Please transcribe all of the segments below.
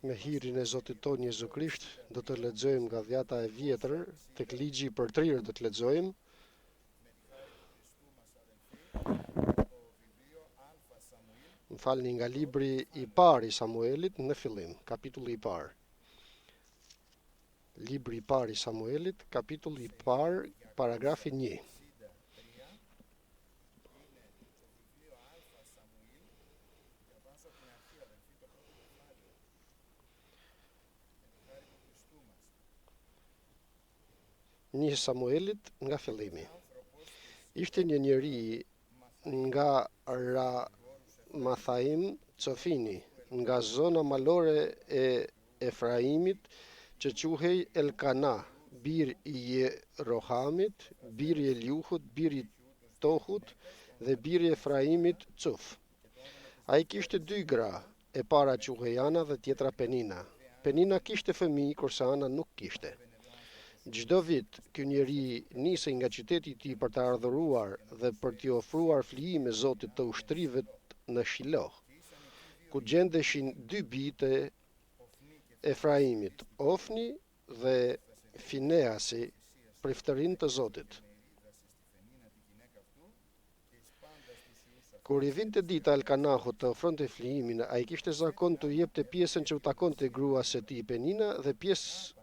Me hirin e Zotit tonë Jezu Krisht, do të lexojmë nga Dhjata e Vjetër, tek ligji i përtrirë do të lexojmë. Më falni, nga libri i parë i Samuelit në fillim, kapitulli i parë. Libri i parë i Samuelit, kapitulli i parë, paragrafi 1. Një Samuelit nga fillimi. Ishte një njeri nga Ramathaim Cofini, nga zona malore e Efraimit, që quhej Elkana, bir i Jerohamit, bir i Eliuhut, bir i Tohut dhe bir i Efraimit Cuf. Ai kishte dy gra, e para quhej Ana dhe tjetra Penina. Penina kishte fëmijë, kurse Ana nuk kishte. Çdo vit, ky njeri nisej nga qyteti i tij për të ardhuruar dhe për t'i ofruar flijime Zotit të ushtrive në Shiloh, ku gjendeshin dy bijtë e Efraimit, Ofni dhe Fineasi, priftërin të Zotit. Kur i vinte dita Elkanahut të ofronte flijimin, ai kishte zakon të jepte pjesën që u takonte gruas së tij Penina dhe pjesët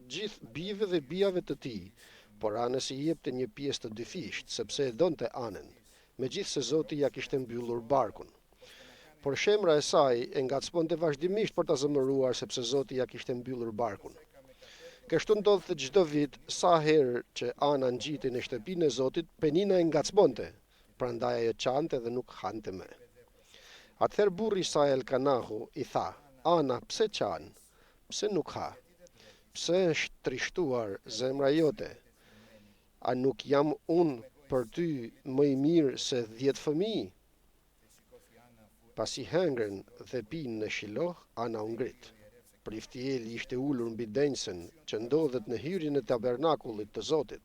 gjithë bijve dhe bijave të tij, por Anës i jepte një pjesë të dyfisht, sepse e donte Anën, megjithse Zoti ja kishte mbyllur barkun. Por shemra e saj e ngacmonte vazhdimisht për ta zemëruar, sepse Zoti ja kishte mbyllur barkun. Kështu ndodhte çdo vit, sa herë që Ana ngjitej në shtëpinë e Zotit, Penina e ngacmonte, prandaj ajo qante dhe nuk hante më. Atëherë burri i saj Elkanahu i tha: Ana, pse qan? Pse nuk ha? Pse është trishtuar zemra jote? A nuk jam unë për ty më i mirë se 10 fëmijë? Pasi hëngrën dhe pinë në Shiloh, Ana u ngrit. Prifti i Eli ishte ulur mbi denjsen që ndodhet në hyrjen e tabernakullit të Zotit.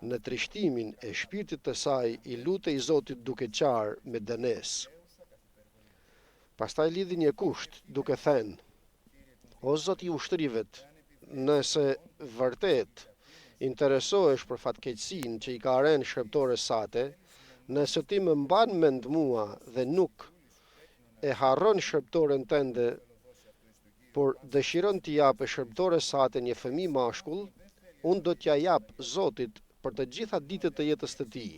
Në trishtimin e shpirtit të saj i lutej Zotit duke qarë me dënesë. Pastaj lidhi një kusht duke thënë: O Zot i ushtrivet, nëse vërtet interesohesh për fatkeqësinë që i ka rënë shërptores sate, nëse ti më mban mend mua dhe nuk e harron shërptoren tënde, por dëshiron t'i japë shërptores sate një fëmijë mashkull, unë do t'ja jap Zotit për të gjitha ditët e jetës të tij,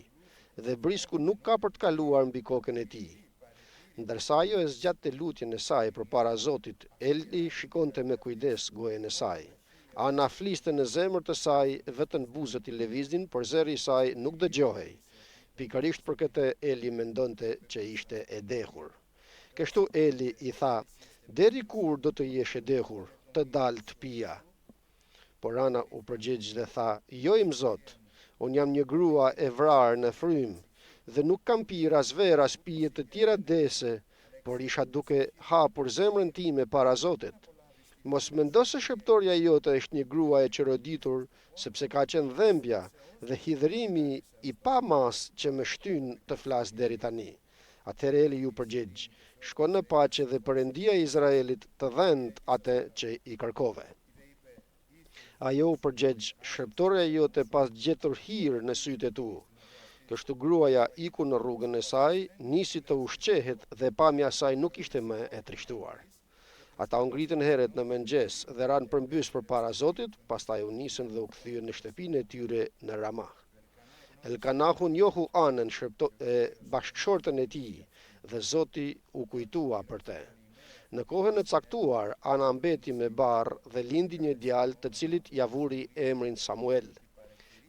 dhe brisku nuk ka për të kaluar mbi kokën e tij. Ndërsa ajo e zgjatte lutjen e saj përpara Zotit, Eli shikonte me kujdes gojen e saj. Ana fliste në zemër të saj, vetëm buzët i lëviznin, por zëri i saj nuk dëgjohej. Pikërisht për këtë Eli mendonte që ishte e dehur. Kështu Eli i tha: Deri kur do të jesh e dehur, të dalë të pija? Por Ana u përgjigj dhe tha: Jo im Zot, unë jam një grua e vrarë në frymë dhe nuk kam pirë as verë as pije të tjera dese, por isha duke hapur zemrën time para Zotit. Mos mendo se shërptorja jote është një grua e qëroditur, sepse ka qenë dhembja dhe hidhërimi i pa mas që më shtyn të flas deri tani. Atëherë Eli ju përgjigj: Shko në paqe dhe Perëndia e Izraelit të dhënë atë që i kërkove. Ajo u përgjigj: Shërptorja jote pas gjetur hir në sytë e tu. Kështu gruaja iku në rrugën e saj, nisi të ushqehet dhe pamja saj nuk ishte më e trishtuar. Ata u ngritën herët në mëngjes dhe ranë përmbys përpara Zotit, pastaj u nisën dhe u kthyen në shtëpinë e tyre në Ramah. Elkanahu njohu Anën, bashkëshortën e tij, dhe Zoti u kujtua për te. Në kohën e caktuar, Ana mbeti me barr dhe lindi një djalë, të cilit ja vuri emrin Samuel,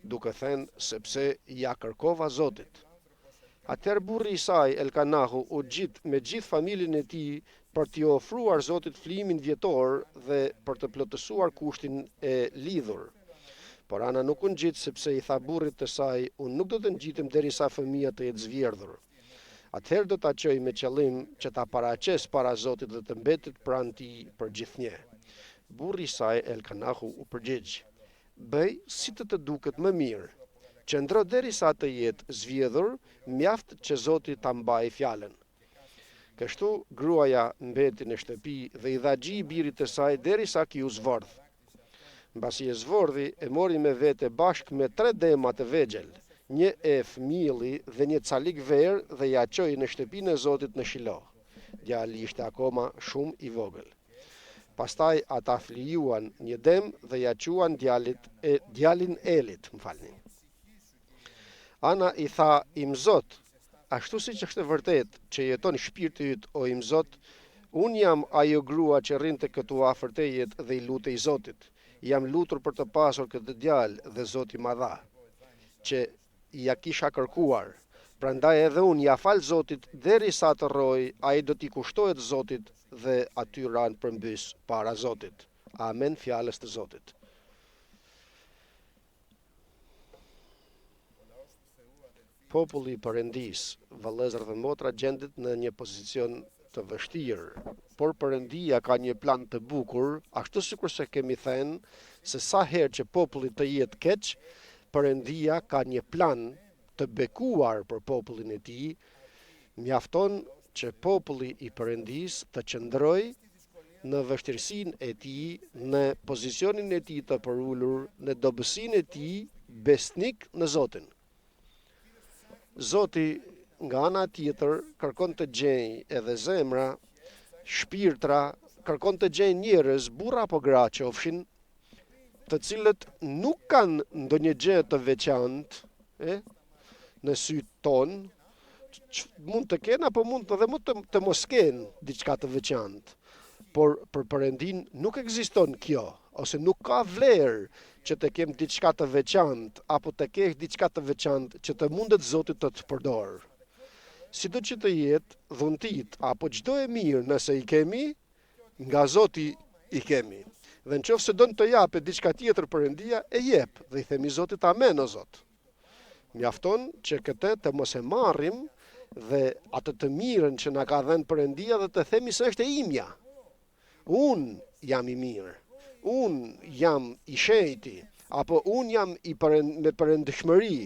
duke thënë: sepse ja kërkova Zotit. Atëherë burri i saj Elkanahu u gjit me gjithë familjen e tij për t'i ofruar Zotit flijimin vjetor dhe për të plotësuar kushtin e lidhur. Por Ana nuk u ngjit, sepse i tha burrit të saj: unë nuk do të ngjitem derisa fëmia të jetë zvjedhur. Atëherë do ta çoj me qëllim që ta paraqes para Zotit dhe të mbetet pranë tij për gjithnjë. Burri i saj Elkanahu u përgjigj: Bëj si të duket më mirë. Qëndro derisa të jetë zgjedhur, mjaft që Zoti ta mbajë fjalën. Kështu gruaja mbeti në shtëpi dhe i dha gjy birit të saj derisa ky u zvordh. Mbasi e zvordhi, e mori me vete bashkë me 3 dema të vegjël, një ef mielli dhe një calik verë dhe ja çoi në shtëpinë e Zotit në Shilo. Djali ishte akoma shumë i vogël. Pastaj ata flijuan një dem dhe ja quan djalin Elit, më falni. Ana i tha, im Zot, ashtu siç është e vërtet që jeton shpirti yt, o im Zot, unë jam ajo grua që rrinte këtu afër tejet dhe i lutej Zotit. Jam lutur për të pasur këtë djalë dhe Zoti ma dha, që ja kisha kërkuar. Prandaj edhe unë ja fal Zotit derisa të rroj, ai do t'i kushtohet Zotit dhe aty ran përmbys para Zotit. Amen, fjalës të Zotit. Populli i Perëndis, vëllezër dhe motra, gjendet në një pozicion të vështirë, por Perëndia ka një plan të bukur, ashtu sikur se kemi thënë se sa herë që populli të jetë keq, Perëndia ka një plan të bekuar për popullin e tij. Mjafton që populli i Perëndis të qëndrojë në vështirësinë e tij, në pozicionin e tij të përulur, në dobësinë e tij, besnik në Zotin. Zoti nga ana tjetër kërkon të gjejë edhe zemra, shpirtra, kërkon të gjejë njerëz, burra apo gra qofshin, të cilët nuk kanë ndonjë gjë të veçantë, në sytë tonë, mund të kenë apo mund të mos kenë diçka të veçantë. Por për Perëndin nuk ekziston kjo, ose nuk ka vlerë që të kem diçka të veçantë apo të kesh diçka të veçantë që të mundet Zotit të përdor. Sido që të jetë, dhuntit apo çdo e mirë nëse i kemi, nga Zoti i kemi. Dhe nëse don të japë diçka tjetër Perëndia, e jep dhe i themi Zotit amen o Zot. Mjafton që këtë të mos e marrim dhe atë të mirën që na ka dhënë Perëndia dhe të themi se është e imja. Unë jam i mirë, unë jam i shenjti, apo unë jam me përëndshmëri,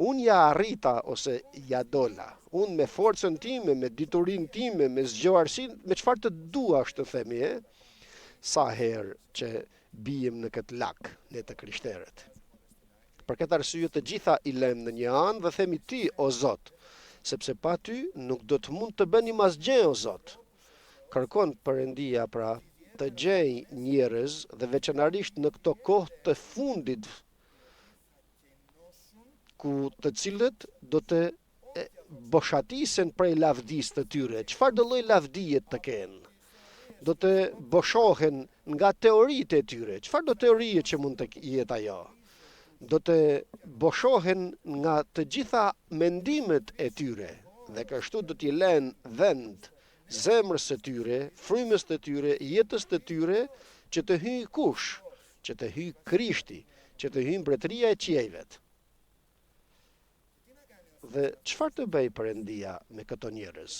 unë ja arrita ose ja dola, unë me forcën time, me diturin time, me zgjoarsin, me çfarë të dua është të themi, sa herë që bijem në këtë lak, ne të krishterët. Për këtë arsye të gjitha i lëm në një anë dhe themi ti o Zot, sepse pa ty nuk do të mund të bëni asgjë o Zot. Kërkon Perëndia pra të gjej njerëz dhe veçanërisht në këto kohë të fundit ku të cilët do të boshatisen prej lavdisë të tyre. Çfarë do lloj lavdije të kenë? Do të boshohen nga teoritë e tyre. Çfarë do teorie që mund të jetë ajo? Do të boshohen nga të gjitha mendimet e tyre dhe kështu do t'i lënë vend zemrës së tyre, frymës të tyre, jetës të tyre, që të hyjë kush? Që të hyjë Krishti, që të hyjë mbretëria e qiejvet. Dhe çfarë të bëj Perëndia me këto njerëz?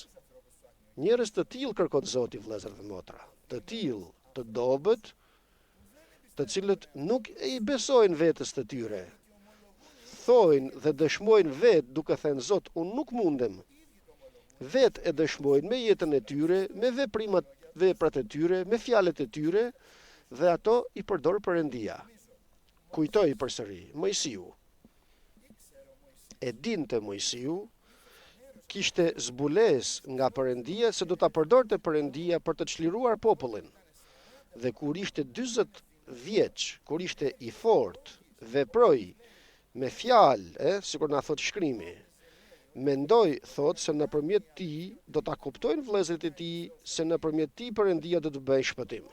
Njerëz të tillë kërkon Zoti, vëllezër dhe motra, të tillë, të dobët, të cilët nuk i besojnë vetës të tyre. Thojnë dhe dëshmojnë vetë duke thënë Zot, unë nuk mundem. Vetë e dëshmojnë me jetën e tyre, me veprat e tyre, me fjalët e tyre, dhe ato i përdor Perëndia. Kujtoj përsëri, Mojsiu. E dinte Mojsiu, kishte zbulesë nga Perëndia se do ta përdorte Perëndia për të çliruar popullin. Dhe kur ishte 40 vjeç, kur ishte i fortë, veproi me fjalë, sikur na thot shkrimi. Mendoj, thot, se nëpërmjet tij do ta kuptojnë vëllezërit e tij se nëpërmjet tij Perëndia do të bëjë shpëtim.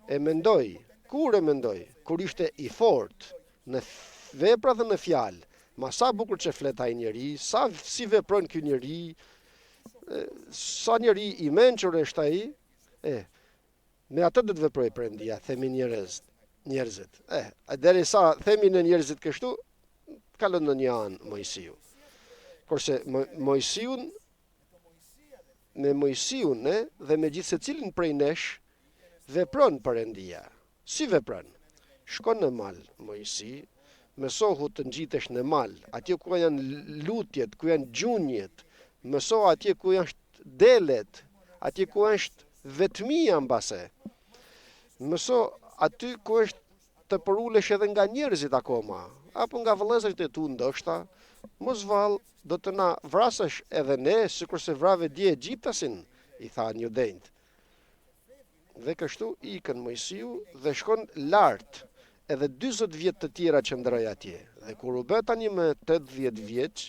E mendoj, kur ishte i fortë në vepra dhe në fjalë, ma sa bukur që flet ai njeri, sa si vepron ky njeri, sa njeri i mençur është ai, me atë do të veprojë Perëndia, themi njerëzit. Derisa themi në njerëzit kështu, kalon në një anë Mojsiu. Kurse me Mojsiun dhe me gjithë secilin prej nesh vepron Perëndia. Si vepron? Shkon në mal Mojsi, mësohu të ngjitesh në mal, atje ku janë lutjet, ku janë gjunjet, mëso atje ku delet, atje ku është vetmia mbase. Mëso aty ku është të përulesh edhe nga njerëzit akoma, apo nga vëllezërit e tu ndoshta, mos vallë do të na vrasësh edhe ne, sikur se vrave dje Egjiptasin, i tha një denjt. Dhe kështu ikën Mojsiu dhe shkon lart, edhe 40 vjet të tjera që ndroi atje. Dhe kur u bë tani me 80 vjeç,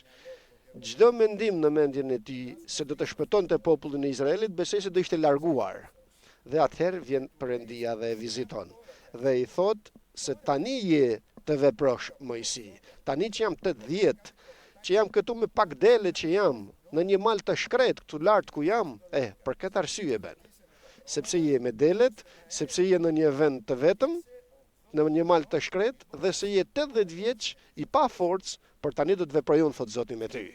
çdo mendim në mendjen e tij se do të shpëtonte popullin e Izraelit, besoi se do ishte larguar. Dhe atëherë vjen Perëndia dhe e viziton. Dhe i thot se tani je të veprosh Mojsi. Tani që jam 80, që jam këtu me pak dele që jam, në një mal të shkret këtu lart ku jam, për këtë arsye ben. Sepse je me delet, sepse je në një vend të vetëm, në një mal të shkret, dhe se je 80 vjeç i pa forcë, për tani do të veproj unë, thot Zoti me ty.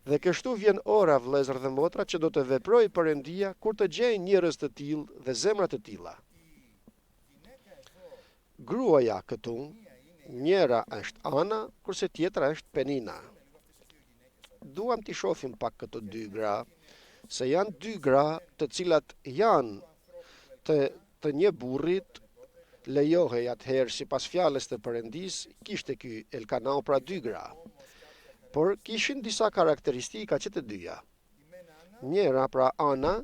Dhe kështu vjen ora, vëllezër dhe motra, që do të veproj Perëndia kur të gjej njerëz të tillë dhe zemra të tilla. Gruaja këtu, njëra është Ana, kurse tjetra është Penina. Duam t'i shohim pak këto dy gra, se janë dy gra të cilat janë të një burrit, lejohej atëherë sipas fjalës të Perëndis, kishte ky Elkanau pra dy gra. Por kishin disa karakteristika që të dyja. Njëra pra Ana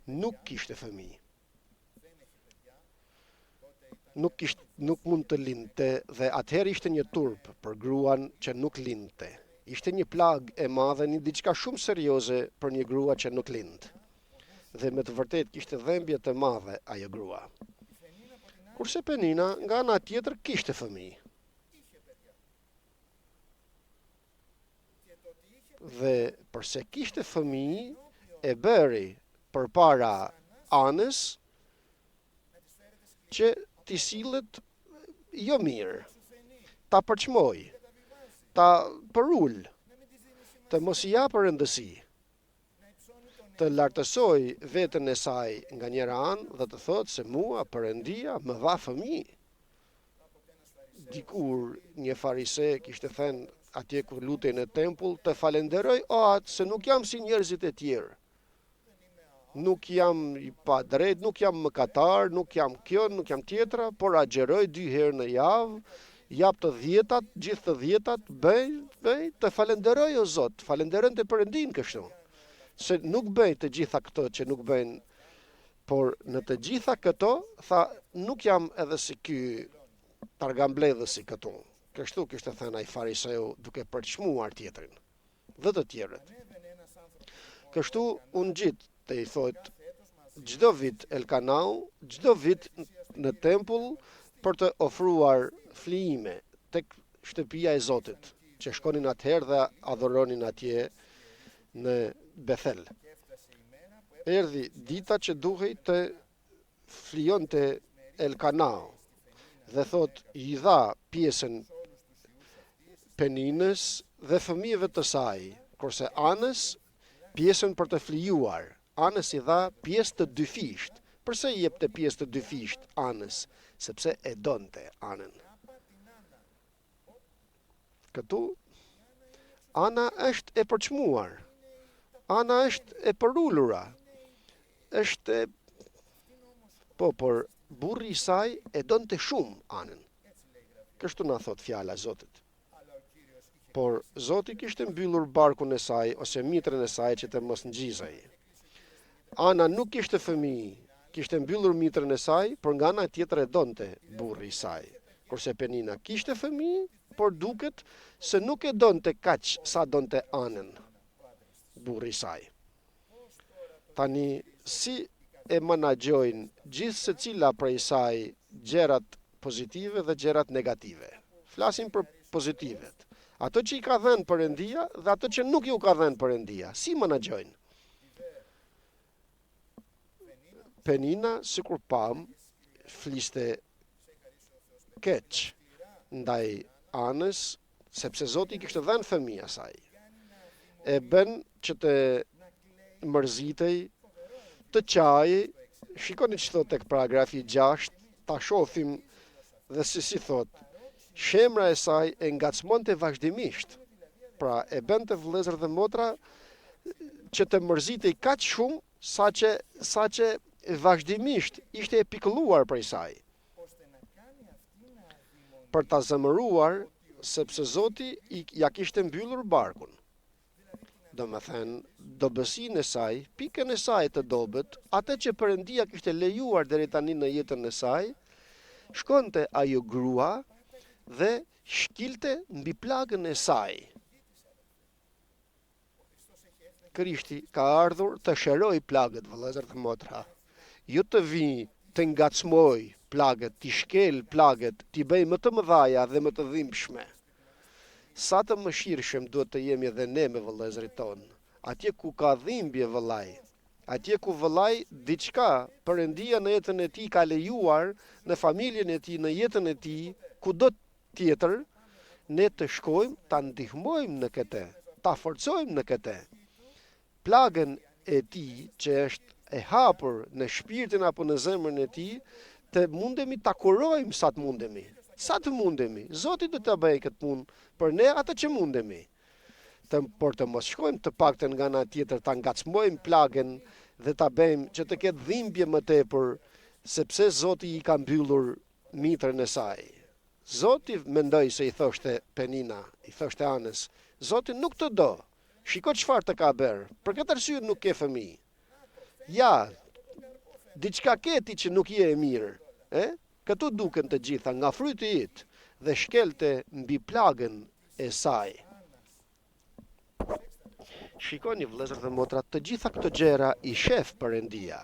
nuk kishte fëmijë. Nuk mund të lindte dhe atëherë ishte një turp për gruan që nuk lindte. Ishte një plag e madhe, një diçka shumë serioze për një grua që nuk lind. Dhe me të vërtet kishte dhembje të madhe ajo grua. Kurse Penina nga ana tjetër kishte fëmijë. Dhe përse kishte fëmijë, e bëri përpara Anës që t'i sillet jo mirë, ta përçmoj, ta përull, të mos i japë rëndësi, të lartësoj veten e saj nga njëra anë dhe të thotë se mua Perëndia më dha fëmijë. Dikur një farise kishte thënë atje ku lutej në tempull, të falenderoj o atë se nuk jam si njerëzit e tjerë. Nuk jam i pa drejt, nuk jam mëkatar, nuk jam kjo, nuk jam tjetra, por agjeroj 2 herë në javë, jap të 10-tat, gjithë të 10-tat, bëj, të falenderoj o Zot, falenderojnë të Perëndin kështu. Se nuk bëj të gjitha këto që nuk bëjnë, por në të gjitha këto, tha, nuk jam edhe si ky targambledhësi këtu. Kështu kishte thënë ai fariseu duke përçmuar tjetrin dhe të tjerët. Kështu unë gjitë të i thot çdo vit Elkanau, çdo vit në tempull për të ofruar flijime tek shtëpia e Zotit, që shkonin atëherë dhe adhuronin atje në Bethel. Erdhi dita që duhej të flijonte Elkanau dhe thot i dha pjesën Peninës dhe fëmijëve të saj, kurse Anës pjesën për të flijuar. Anës i dha pjesë të dyfisht. Përse i jepte pjesë të dyfisht Anës? Sepse e donte Anën. Këtu Ana është e përçmuar. Ana është e përullura. Por burri i saj e donte shumë Anën. Kështu na thot fjala e Zotit. Por Zoti kishte mbyllur barkun e saj ose mitrën e saj që të mos ngjizej. Ana nuk kishte fëmijë, kishte mbyllur mitrën e saj, por nga ana tjetër e donte burri i saj. Kurse Penina kishte fëmijë, por duket se nuk e donte kaq sa donte Anën, burri i saj. Tani si e menaxhojnë gjithë secila prej saj gjërat pozitive dhe gjërat negative. Flasim për pozitivet. Ato që i ka dhënë Perëndia dhe ato që nuk ju ka dhënë Perëndia, si menaxhojnë? Penina, sikur pam, fliste keq ndaj Anës, sepse Zoti kishte dhënë fëmijë asaj. E bën që të mërzitej, të qajë, shikoni që thot tek paragrafi 6, ta shohim dhe si thot, shemra e saj e ngacmonte vazhdimisht. Pra e bënte vëllezër dhe motra që të mërzitej kaq shumë sa që vazhdimisht ishte e pikëlluar prej saj, për ta zemëruar, sepse Zoti ja kishte mbyllur barkun. Do me thënë, dobësinë e saj, pikën e saj të dobët, atë që Perëndia kishte lejuar deri tani në jetën e saj, shkonte ajo grua dhe shkilte mbi plagën e saj. Krishti ka ardhur të shëroj plagët, vëllezër të motra. Jo të vinë të ngacmoj plagët, t'i shkel plagët, t'i bëj më të mëdhaja dhe më të dhimbshme. Sa të mëshirshëm duhet të jemi edhe ne me vëllezërit tonë. Atje ku ka dhimbje vëllai, atje ku vëllai diçka Perëndia në jetën e tij ka lejuar, në familjen e tij, në jetën e tij, kudo tjetër, ne të shkojmë, ta ndihmojmë në këtë, ta forcojmë në këtë. Plagën e tij që është e hapur në shpirtin apo në zemrën e tij, të mundemi ta kurojmë sa të mundemi. Sa të mundemi. Zoti do të bëjë këtë punë për ne atë që mundemi. Por të mos shkojmë të paktën nga ana tjetër ta ngacmojmë plagën dhe ta bëjmë që të ketë dhimbje më tepër, sepse Zoti i ka mbyllur mitrën e saj. Zoti mendoi se i thoshte Penina, i thoshte Anës, Zoti nuk të do. Shiko çfarë të ka bërë. Për këtë arsye nuk ke fëmijë. Ja, diçka ke ti që nuk je e mirë, Këtu duken të gjitha nga fryti i tij dhe shkelte mbi plagën e saj. Shikoni vëllezër dhe motra, të gjitha këto gjëra i shef Perëndia.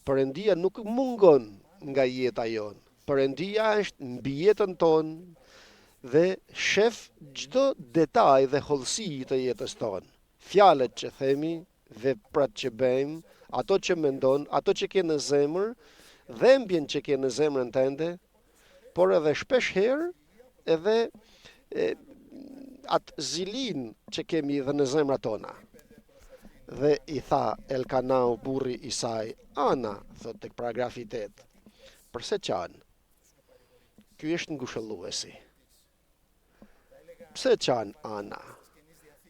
Perëndia nuk mungon nga jeta jon. Perëndia është mbi jetën tonë dhe shef çdo detaj dhe hollësi të jetës tonë. Fjalët që themi, veprat që bëjmë, ato që mendon, ato që ke në zemër, dhembjen që ke në zemrën tënde, por edhe shpesh herë edhe atë zilin që kemi edhe në zemrat tona. Dhe i tha Elkanau burri i saj, Ana, thot tek paragrafi 8, përse qanë? Ky është ngushëlluesi. Pse qanë Ana?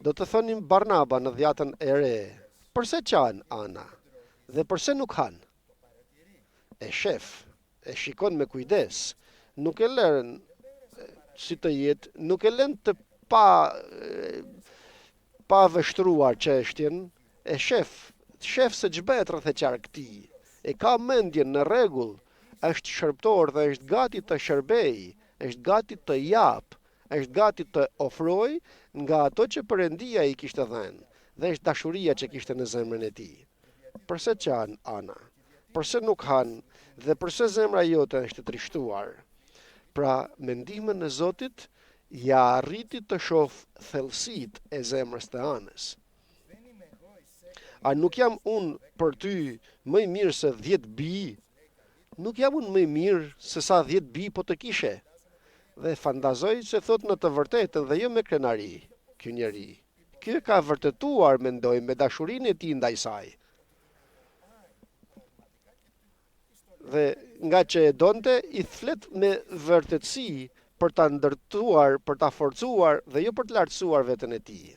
Do të thonim Barnaba në dhjatën e re, përse qanë Ana? Dhe përse nuk hanë? E shef, e shikon me kujdes, nuk e lën si të jetë, nuk e lën të pa vështruar çështjen, e shef se ç'bëhet rreth e qark këtij, e ka mendjen në rregull, është shërbëtor dhe është gati të shërbejë, është gati të jap, është gati të ofrojë nga ato që Perëndia i kishte dhënë, dhe është dashuria që kishte në zemrën e tij. Përse qanë Ana? Përse nuk hanë? Dhe përse zemra jote është trishtuar? Pra, me ndihmën e Zotit, ja arriti të shoh thellësitë e zemrës të Anës. A nuk jam unë për ty më i mirë se 10 bij? Nuk jam unë më i mirë se sa 10 bij po të kishe? Dhe fantazoj se thot në të vërtetën dhe jo me krenari, ky njeri. Ky ka vërtetuar, mendoj, me dashurinë e tij ndaj saj. Dhe nga që e donte, i flet me vërtetësi për ta ndërtuar, për ta forcuar dhe jo për të lartësuar veten e tij.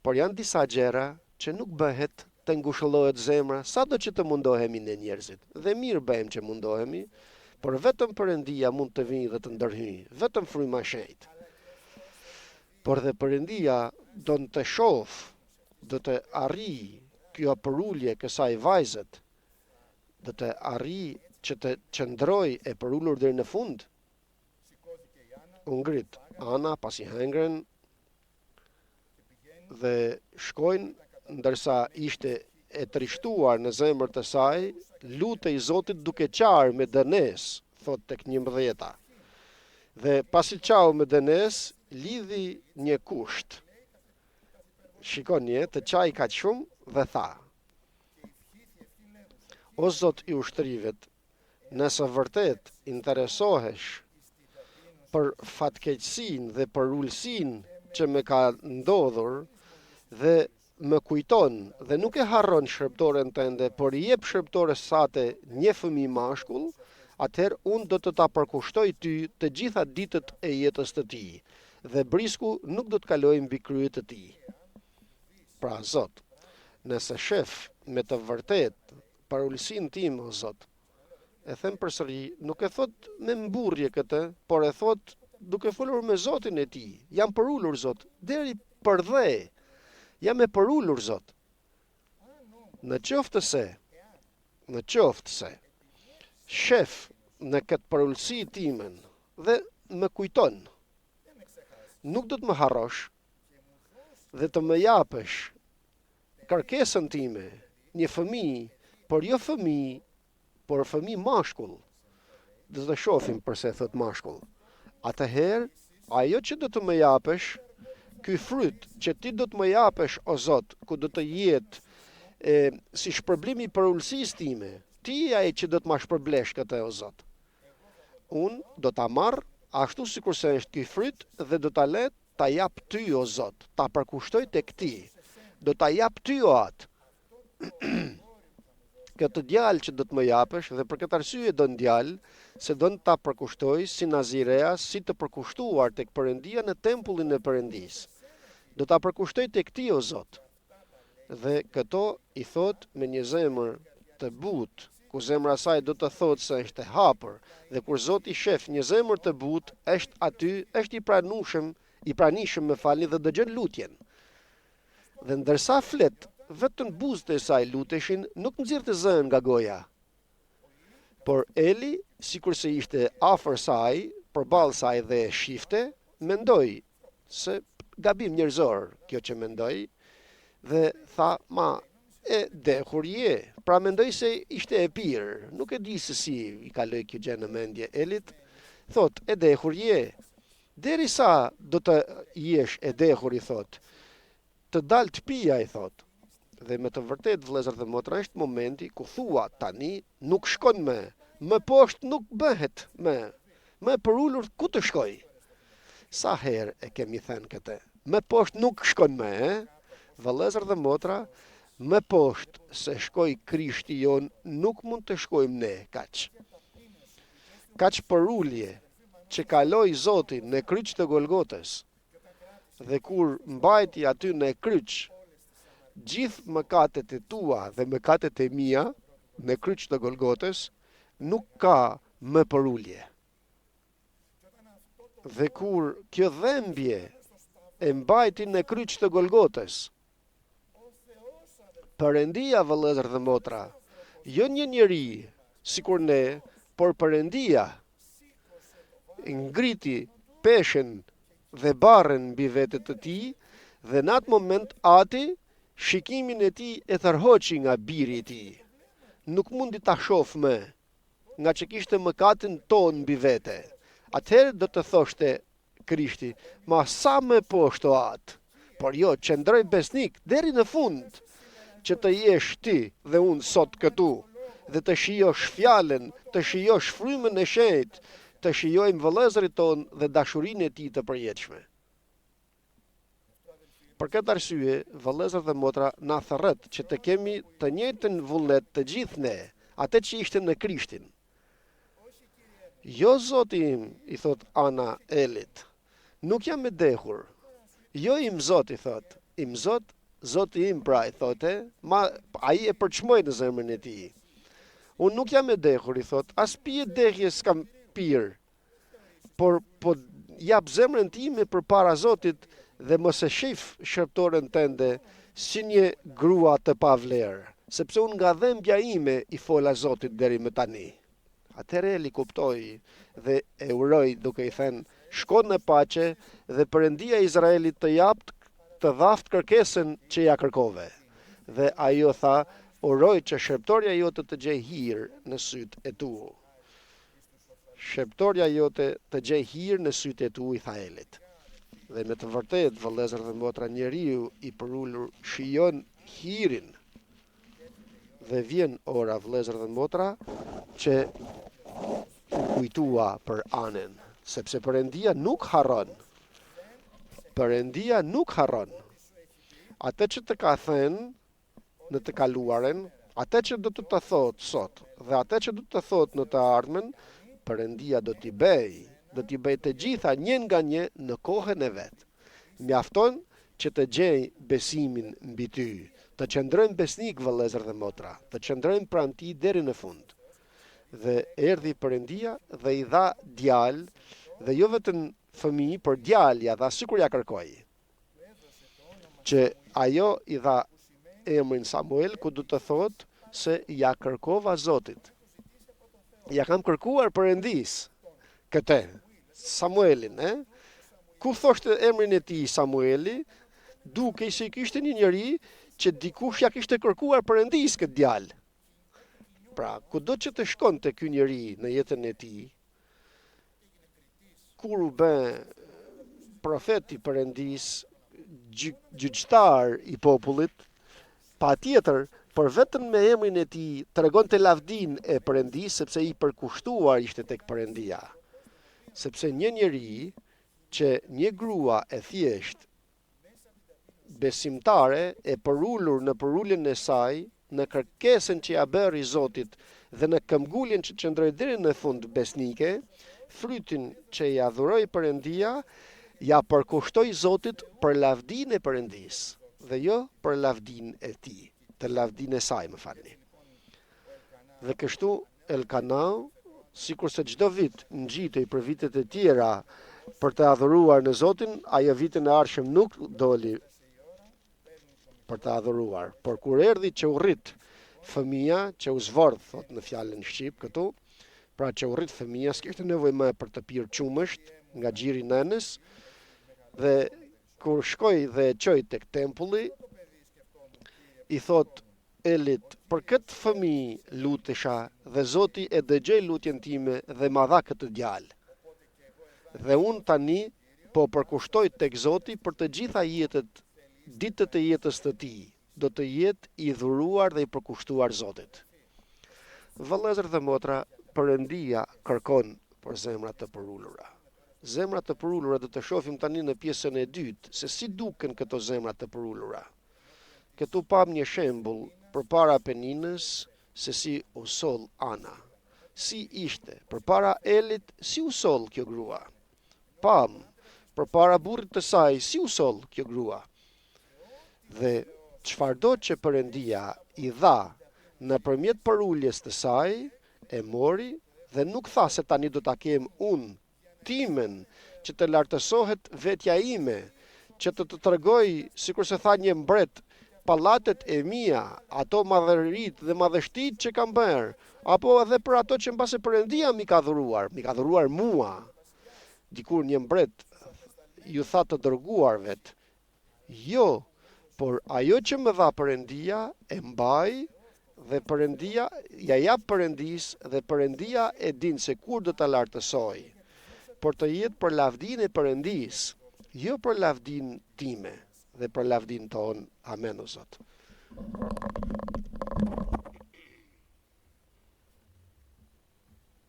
Por janë disa gjëra që nuk bëhet të ngushëllohet zemra, sado që të mundohemi ne njerëzit. Dhe mirë bëjmë që mundohemi, por vetëm Perëndia mund të vijë dhe të ndërhyjë, vetëm fryma e shenjtë. Por dhe Perëndia do të shoh, do të arrijë kjo përulje kësaj vajzët, do të arrijë që të qëndroj e përullur deri në fund. U ngrit Ana pasi hëngrën dhe shkojnë, ndërsa ishte e trishtuar në zemër të saj, lutej Zotit duke qarë me dënes, thot tek 11. Dhe pasi qau me dënes, lidhi një kusht. Shikoni, të qaj kaq shumë dhe tha: O Zot i ushtrivet, nëse vërtet interesohesh për fatkeqësinë dhe për ulësinë që më ka ndodhur dhe më kujton dhe nuk e harron shërbëtoren tënde, por i jep shërbëtores sate një fëmijë mashkull, atëherë unë do të ta përkushtoj ty të gjitha ditët e jetës të tij, dhe brisku nuk do të kalojë mbi kryet të tij. Pra Zot, Nëse shef me të vërtet për ullësin tim, o Zot, e them përsëri, nuk e thot me mburrje këtë, por e thot duke folur me Zotin e tij. Jam përullur, Zot, deri për dhe. Jam e përullur, Zot. Në qoftë se shef në këtë përullësi timen dhe më kujton, nuk do të më harrosh dhe të më japësh kërkesën time, një fëmijë, por jo fëmijë, por fëmijë mashkull. Do të shohim përse thot mashkull. Atëherë, ajo që do të më japësh, ky fryt që ti do të më japësh, o Zot, ku do të jetë si shpërblimi për ullësisë time, ti ai që do të më shpërblesh këtë, o Zot. Unë do ta marr ashtu sikur se është ky fryt dhe do ta le ta jap ty, o Zot, ta përkushtoj tek ti. Do ta jap ty, o atë. Këtë djalë që do të më japësh, dhe për këtë arsye do në djalë, se do në ta përkushtoj si nazirea, si të përkushtuar tek Perëndia në tempullin e Perëndisë. Do ta përkushtoj tek ti, o Zot. Dhe këto i thot me një zemër të butë, ku zemra saj do të thotë se është e hapur, dhe kur Zoti shef një zemër të butë, është aty, është i pranishëm me falni dhe dëgjon lutjen. Dhe ndërsa flet, vetëm buzët e saj luteshin, nuk nxirrte zën nga goja. Por Eli, sikur se ishte afër saj, përballë saj dhe shifte, mendoi se gabim njerëzor kjo që mendoi, dhe tha, e dehur je. Pra mendoj se ishte e pirë, nuk e di se si i kaloi kjo gjë në mendje Elit. Thot, e dehur je. Derisa do të jesh e dehur, i thot, të dalë të pija, i thot. Dhe me të vërtet, vëllezër dhe motra, është momenti ku thua tani nuk shkon më poshtë nuk bëhet më përullur ku të shkoj. Sa herë e kemi thënë këtë? Më poshtë nuk shkon më, vëllezër dhe motra, më poshtë se shkoj Krishti jon, nuk mund të shkojmë ne kaq. Kaq përullje që kaloi Zoti në kryq të Golgotës, dhe kur mbajti aty në kryq, gjithë mëkatet e tua dhe mëkatet e mia në kryq të Golgotës, nuk ka më përullje. Dhe kur kjo dhembje e mbajti në kryq të Golgotës, Perëndia, vëllezër dhe motra, jo një njeri sikur ne, por Perëndia ngriti peshen dhe barren mbi vetët të tij, dhe në atë moment ati shikimin e tij e tërhoqi nga biri i tij. Nuk mundi ta shoh më, nga që kishte mëkatin ton mbi vete. Atëherë do të thoshte Krishti, ma sa më poshtë o atë, por jo, qëndroj besnik deri në fund, që të jesh ti dhe unë sot këtu, dhe të shijosh fjalën, të shijosh frymën e shenjtë, të shijojmë vëllezërit ton dhe dashurinë e tij të përjetshme. Për këtë arsye, vëllezër dhe motra, na thërret që të kemi të njëjtën vullnet të gjithë ne, atë që ishte në Krishtin. Jo Zoti im, i thot Ana Elit, nuk jam e dehur. Jo im Zot, i thot, im Zot, Zoti im pra, i thote, ai e përçmoi në zemrën e tij. Unë nuk jam e dehur, i thot, as pije dehje s'kam pirë, por po jap zemrën time përpara Zotit dhe mos e shif shërptoren tënde si një grua të pavlerë, sepse unë nga dhembja ime i fola Zotit deri më tani. Atëherë Eli kuptoi dhe e uroi duke i thënë, shko në paqe dhe Perëndia e Izraelit të japt të dhaft kërkesën që ja kërkove. Dhe ajo tha, uroj që shërptorja jote të gjej hir në sytë e tu. Shërptorja jote të gjej hir në sytë e tu, i tha Elit. Dhe me të vërtet, vëllezër dhe motra, njeriu i përullur shijon hirin. Dhe vjen ora, vëllezër dhe motra, që u kujtua për Anën, sepse Perëndia nuk harron. Perëndia nuk harron. Atë që të ka thënë në të kaluaren, atë që do të të thotë sot, dhe atë që do të thotë në të ardhmen, Perëndia do t'i bëj të gjitha një nga një në kohën e vet. Mjafton që të gjej besimin mbi ty, të qëndrojmë besnik, vëllezër dhe motra, të qëndrojmë pranë tij deri në fund. Dhe erdhi Perëndia dhe i dha djalë, dhe jo vetëm fëmijë, por djalë ja dha sikur ja kërkoi. Që ajo i dha emrin Samuel, ku do të thotë se ja kërkova Zotit. Ja kam kërkuar Perëndis këtë Samuelin, Ku thoshte emrin e tij Samueli, duke se kishte një njeri që dikush ja kishte kërkuar Perëndis këtë djalë. Pra, kudo që të shkonte ky njeri në jetën e tij, kur u bë profeti Perëndis, gjyqtar i popullit, patjetër, por vetëm me emrin e tij tregonte lavdin e Perëndis, sepse i përkushtuar ishte tek Perëndia. Sepse një njeri që një grua e thjesht besimtare e përulur në përuljen e saj, në kërkesën që ja bëri Zotit dhe në këmbguljen që qëndroi deri në fund besnike, frytin që ja dhuroi Perëndia, ja përkushtoi Zotit për lavdinë e Perëndis, dhe jo për lavdinë e tij, të lavdinë e saj, më falni. Dhe kështu Elkanau, sikurse çdo vit ngjitej për vitet e tjera për të adhuruar në Zotin, ajo vitin e ardhshëm nuk doli për të adhuruar, por kur erdhi që u rrit fëmia, që u zvordh, thot në fjalën shqip këtu, pra që u rrit fëmia, s'kishte nevojë më për të pirë qumësht nga xhiri i nënës, dhe kur shkoi dhe e çoi tek tempulli, i thot Elit, për këtë fëmijë lutesha dhe Zoti e dëgjoi lutjen time dhe ma dha këtë djalë. Dhe unë tani po përkushtoj tek Zoti për të gjitha ditët e jetës të tij, do të jetë i dhuruar dhe i përkushtuar Zotit. Vëllezër dhe motra, Perëndia kërkon për zemrat të përulura. Zemrat të përulura do të shohim tani në pjesën e dytë se si duken këto zemrat të përulura. Këtu pam një shembull përpara Peninës se si u soll Ana. Si ishte përpara Elit, si u soll kjo grua. Pam përpara burrit të saj, si u soll kjo grua. Dhe çfarëdo që Perëndia i dha nëpërmjet përuljes të saj, e mori dhe nuk tha se tani do ta kem unë timen që të lartësohet vetja ime, që të tregoj, sikur se tha një mbret, pallatet e mia, ato madhërit dhe madhështit që kam bërë, apo edhe për ato që mbase Perëndia mi ka dhuruar mua. Dikur një mbret ju tha të dërguarve, jo, por ajo që më dha Perëndia e mbaj, dhe Perëndia ja jap Perëndis, dhe Perëndia e din se kur do ta lartësoj, por të jetë për lavdinë e Perëndis, jo për lavdinë time dhe për lavdinë tonë. Amen o Zot.